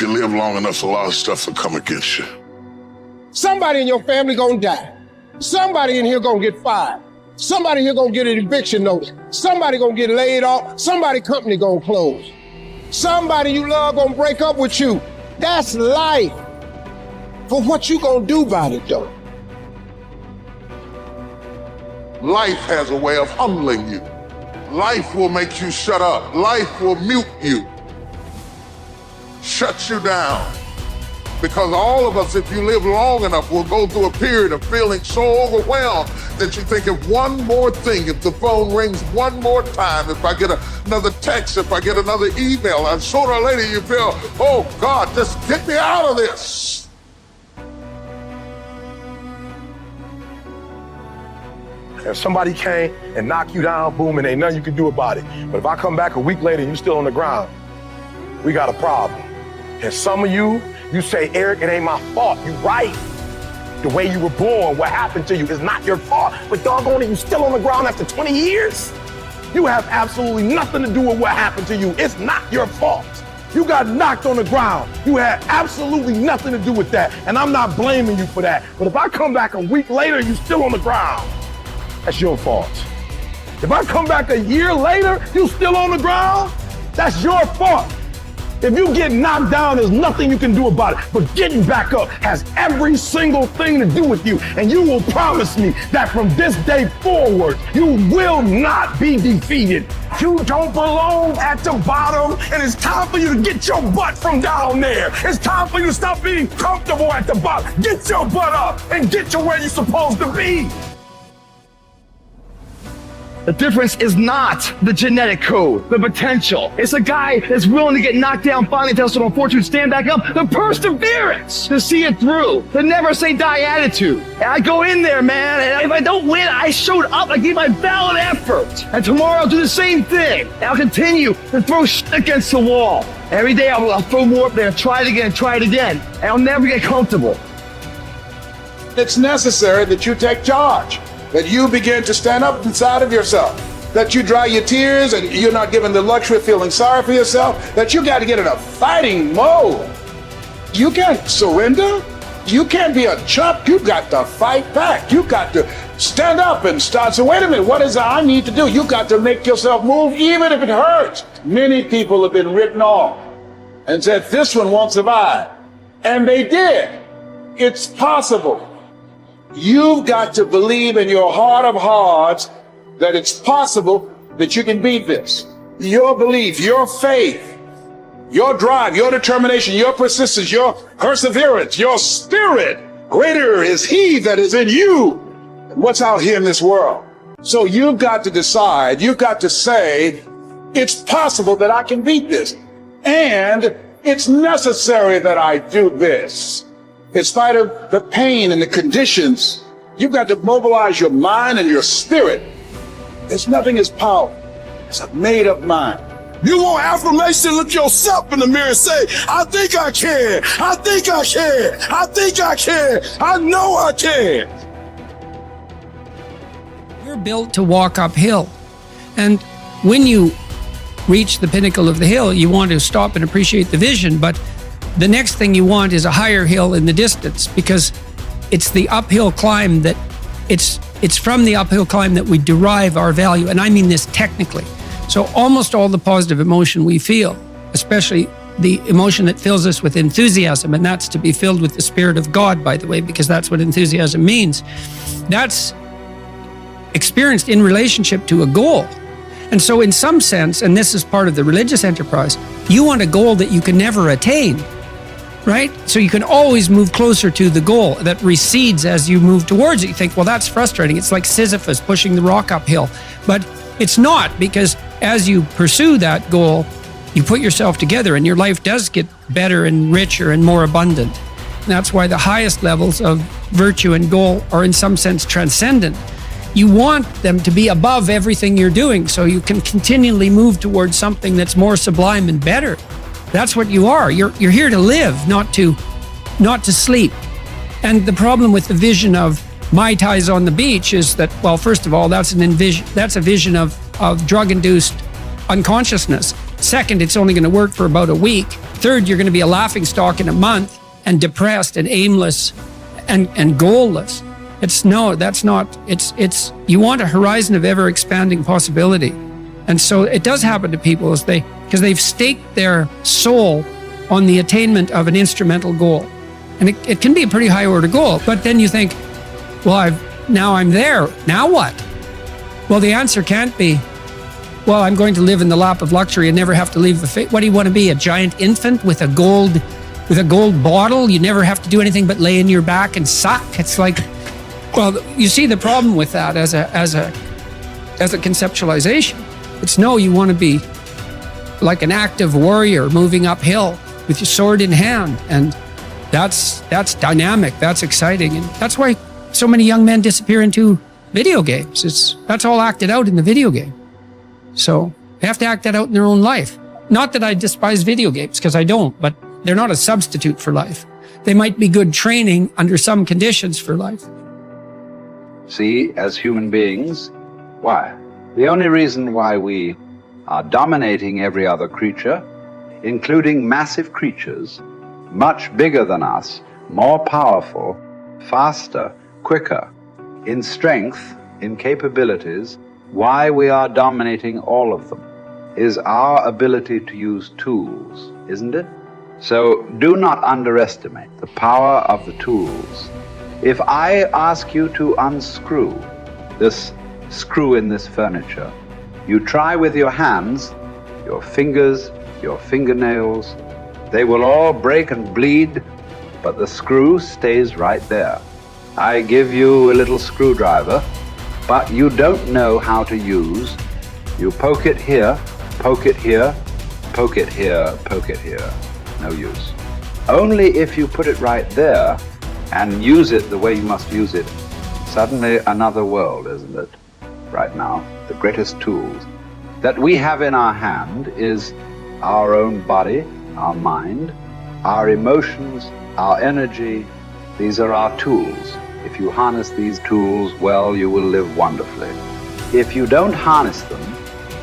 If you live long enough, a lot of stuff will come against you. Somebody in your family gonna die. Somebody in here gonna get fired. Somebody here gonna get an eviction notice. Somebody gonna get laid off. Somebody company gonna close. Somebody you love gonna break up with you. That's life. But what you gonna do about it though? Life has a way of humbling you. Life will make you shut up. Life will mute you, shut you down. Because all of us, if you live long enough, will go through a period of feeling so overwhelmed that you think of one more thing, if the phone rings one more time, if I get another text, if I get another email, and sooner or later you feel, oh God, just get me out of this. If somebody came and knocked you down, boom, and ain't nothing you can do about it. But if I come back a week later and you still on the ground, we got a problem. And some of you say, Eric, it ain't my fault. You right. The way you were born, what happened to you is not your fault. But doggone it, you still on the ground after 20 years? You have absolutely nothing to do with what happened to you. It's not your fault. You got knocked on the ground. You had absolutely nothing to do with that. And I'm not blaming you for that. But if I come back a week later and you still on the ground, that's your fault. If I come back a year later, you still on the ground, that's your fault. If you get knocked down, there's nothing you can do about it. But getting back up has every single thing to do with you. And you will promise me that from this day forward, you will not be defeated. You don't belong at the bottom, and it's time for you to get your butt from down there. It's time for you to stop being comfortable at the bottom. Get your butt up and get to where you're supposed to be. The difference is not the genetic code, the potential. It's a guy that's willing to get knocked down, finally test on fortune, stand back up, the perseverance to see it through, the never say die attitude. And I go in there, man, and if I don't win, I showed up, I gave my valid effort. And tomorrow I'll do the same thing. And I'll continue to throw shit against the wall. Every day I'll throw more up there, try it again, and I'll never get comfortable. It's necessary that you take charge, that you begin to stand up inside of yourself, that you dry your tears and you're not given the luxury of feeling sorry for yourself, that you got to get in a fighting mode. You can't surrender. You can't be a chump. You've got to fight back. You've got to stand up and start. So wait a minute, what is it I need to do? You've got to make yourself move even if it hurts. Many people have been written off and said, this one won't survive. And they did. It's possible. You've got to believe in your heart of hearts that it's possible that you can beat this. Your belief, your faith, your drive, your determination, your persistence, your perseverance, your spirit. Greater is He that is in you than what's out here in this world. So you've got to decide, you've got to say, it's possible that I can beat this. And it's necessary that I do this. In spite of the pain and the conditions, you've got to mobilize your mind and your spirit. There's nothing as powerful as a made-up mind. You want affirmation, look yourself in the mirror and say, I think I can, I think I can, I think I can, I know I can. You're built to walk uphill. And when you reach the pinnacle of the hill, you want to stop and appreciate the vision, but the next thing you want is a higher hill in the distance, because it's the uphill climb that it's from the uphill climb that we derive our value. And I mean this technically. So almost all the positive emotion we feel, especially the emotion that fills us with enthusiasm, and that's to be filled with the Spirit of God, by the way, because that's what enthusiasm means. That's experienced in relationship to a goal. And so in some sense, and this is part of the religious enterprise, you want a goal that you can never attain, right? So you can always move closer to the goal that recedes as you move towards it. You think, well, that's frustrating. It's like Sisyphus pushing the rock uphill. But it's not, because as you pursue that goal, you put yourself together and your life does get better and richer and more abundant. And that's why the highest levels of virtue and goal are in some sense transcendent. You want them to be above everything you're doing so you can continually move towards something that's more sublime and better. That's what you are. You're here to live, not to sleep. And the problem with the vision of Mai Tais on the beach is that, well, first of all, that's a vision of drug-induced unconsciousness. Second, it's only going to work for about a week. Third, you're going to be a laughingstock in a month and depressed and aimless and goalless. You want a horizon of ever expanding possibility. And so it does happen to people because they've staked their soul on the attainment of an instrumental goal. And it can be a pretty high order goal, but then you think, well, now I'm there. Now what? Well, the answer can't be, well, I'm going to live in the lap of luxury and never have to leave the face. What do you want to be? A giant infant with a gold bottle? You never have to do anything but lay in your back and suck. It's like, well, you see the problem with that as a conceptualization. It's no, you want to be like an active warrior moving uphill with your sword in hand, and that's dynamic, that's exciting, and that's why so many young men disappear into video games. That's all acted out in the video game. So they have to act that out in their own life. Not that I despise video games, because I don't, but they're not a substitute for life. They might be good training under some conditions for life. See, as human beings, why? The only reason why we are dominating every other creature, including massive creatures, much bigger than us, more powerful, faster, quicker, in strength, in capabilities, why we are dominating all of them is our ability to use tools, isn't it? So do not underestimate the power of the tools. If I ask you to unscrew this screw in this furniture, you try with your hands, your fingers, your fingernails, they will all break and bleed, but the screw stays right there. I give you a little screwdriver, but you don't know how to use. You poke it here, poke it here, poke it here, poke it here. No use. Only if you put it right there and use it the way you must use it, suddenly another world, isn't it? Right now, the greatest tools that we have in our hand is our own body, our mind, our emotions, our energy. These are our tools. If you harness these tools well, you will live wonderfully. If you don't harness them,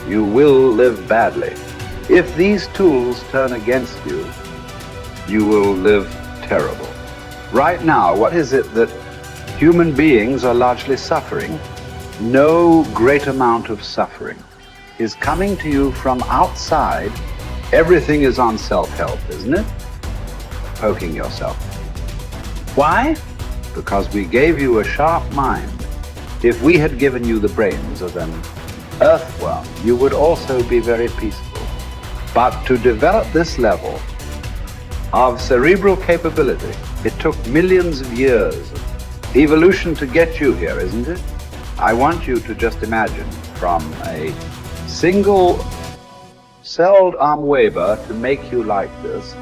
you will live badly. If these tools turn against you, you will live terrible. Right now, what is it that human beings are largely suffering? No great amount of suffering is coming to you from outside. Everything is on self-help, isn't it? Poking yourself. Why? Because we gave you a sharp mind. If we had given you the brains of an earthworm, you would also be very peaceful. But to develop this level of cerebral capability, it took millions of years of evolution to get you here, isn't it? I want you to just imagine from a single-celled amoeba to make you like this,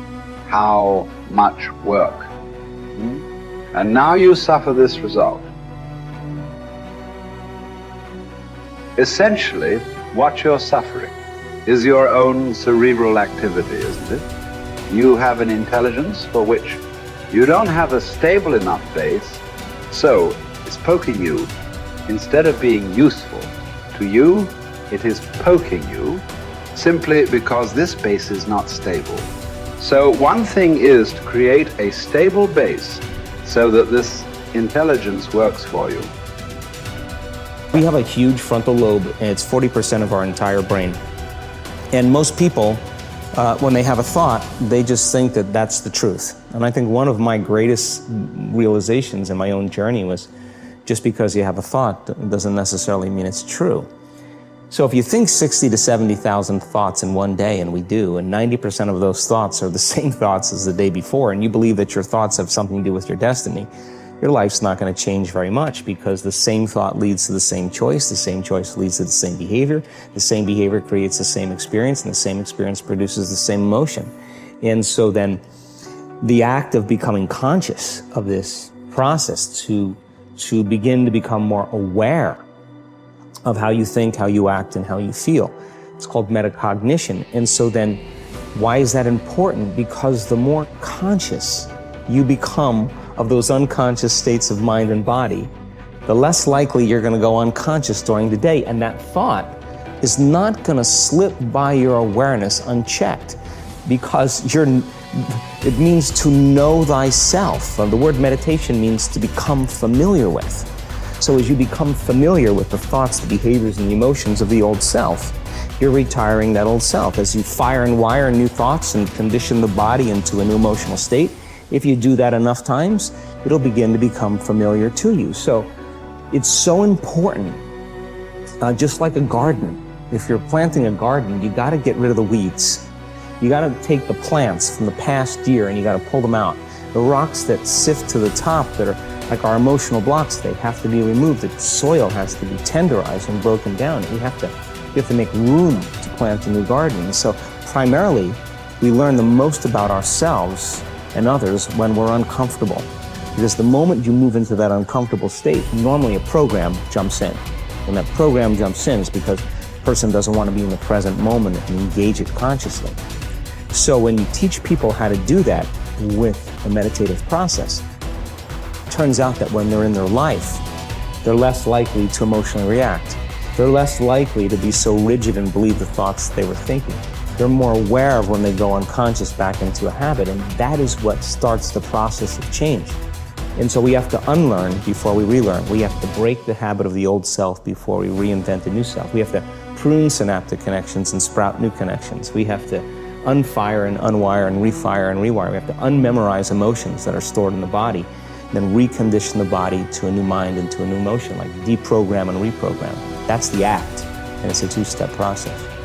how much work. And now you suffer this result. Essentially, what you're suffering is your own cerebral activity, isn't it? You have an intelligence for which you don't have a stable enough base, so it's poking you. Instead of being useful to you, it is poking you simply because this base is not stable. So one thing is to create a stable base so that this intelligence works for you. We have a huge frontal lobe, and it's 40% of our entire brain. And most people, when they have a thought, they just think that that's the truth. And I think one of my greatest realizations in my own journey was just because you have a thought doesn't necessarily mean it's true. So if you think 60 to 70,000 thoughts in one day, and we do, and 90% of those thoughts are the same thoughts as the day before, and you believe that your thoughts have something to do with your destiny, your life's not going to change very much, because the same thought leads to the same choice leads to the same behavior creates the same experience, and the same experience produces the same emotion. And so then the act of becoming conscious of this process to begin to become more aware of how you think, how you act, and how you feel. It's called metacognition. And so then, why is that important? Because the more conscious you become of those unconscious states of mind and body, the less likely you're going to go unconscious during the day. And that thought is not going to slip by your awareness unchecked, because it means to know thyself. The word meditation means to become familiar with. So as you become familiar with the thoughts, the behaviors, and the emotions of the old self, you're retiring that old self. As you fire and wire new thoughts and condition the body into a new emotional state, if you do that enough times, it'll begin to become familiar to you. So it's so important, just like a garden. If you're planting a garden, you got to get rid of the weeds. You got to take the plants from the past year and you got to pull them out. The rocks that sift to the top that are like our emotional blocks, they have to be removed. The soil has to be tenderized and broken down. You have to make room to plant a new garden. And so primarily, we learn the most about ourselves and others when we're uncomfortable. Because the moment you move into that uncomfortable state, normally a program jumps in. When that program jumps in, it's because the person doesn't want to be in the present moment and engage it consciously. So when you teach people how to do that with the meditative process, it turns out that when they're in their life, they're less likely to emotionally react. They're less likely to be so rigid and believe the thoughts they were thinking. They're more aware of when they go unconscious back into a habit, and that is what starts the process of change. And so we have to unlearn before we relearn. We have to break the habit of the old self before we reinvent a new self. We have to prune synaptic connections and sprout new connections. We have to unfire and unwire and refire and rewire. We have to unmemorize emotions that are stored in the body, then recondition the body to a new mind and to a new emotion, like deprogram and reprogram. That's the act, and it's a two-step process.